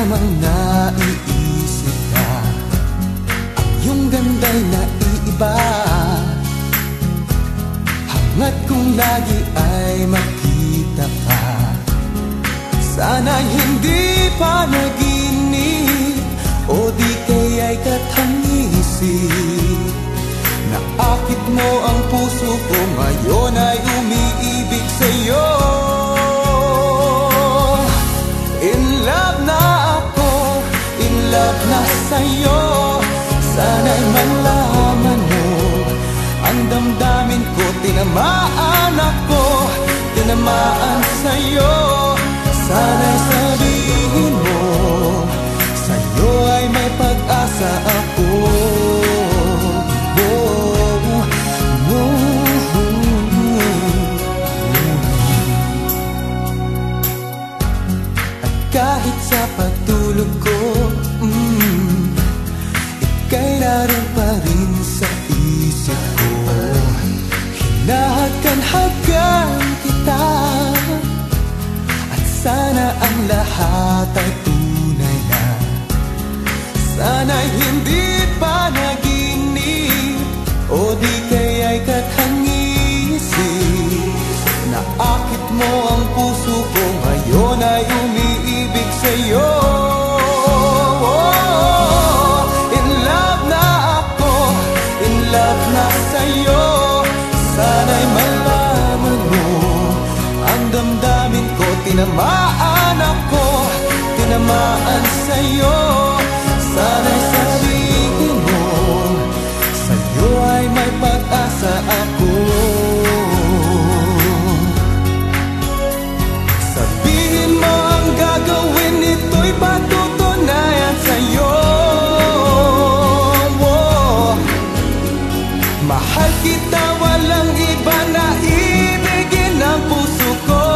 lamang naiisip ka, ang iyong ganda'y naiiba. Hangat kong lagi ay makita ka, sana'y hindi pa naginip, o di kaya'y kathangisip. Naakit mo ang puso ko, ngayon ay umiibig sa'yo. In love na ako, in love na sa'yo. Sana'y malaman mo, ang damdamin ko, tinamaan ako, tinamaan sa'yo. Sana'y sabihin mo, sa'yo ay may pag-asa ako. Kahit sa pagtulog ko, ika'y naroon pa rin sa isip ko. Hinahagan-hagan kita, at sana ang lahat ay tunay na. Sana'y hindi pa naginip, o di kaya'y kathangisip. Naakit mo ang puso ko, ngayon ay umiibig sa'yo. In love na ako, in love na sa'yo. Sana'y malaman mo, ang damdamin ko, tinamaan ako, tinamaan sa'yo. Sana'y sabihin mo, sa'yo ay may pag-asa ako. Gagawin ito'y patutunayan sa'yo. Mahal kita, walang iba na ibigin ang puso ko.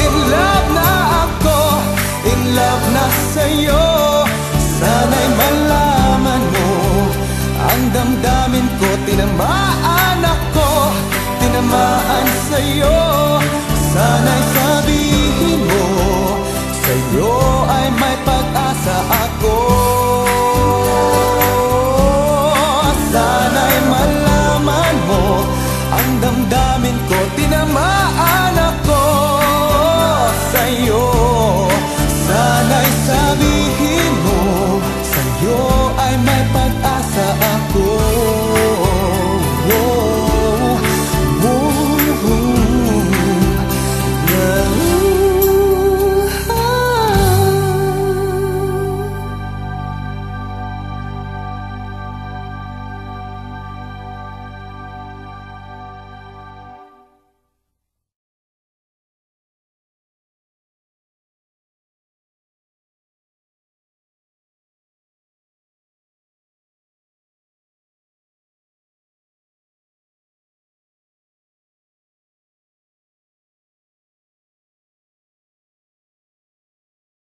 In love na ako, in love na sa'yo. Sana'y malaman mo, ang damdamin ko, tinamaan ako, tinamaan sa'yo. Sana'y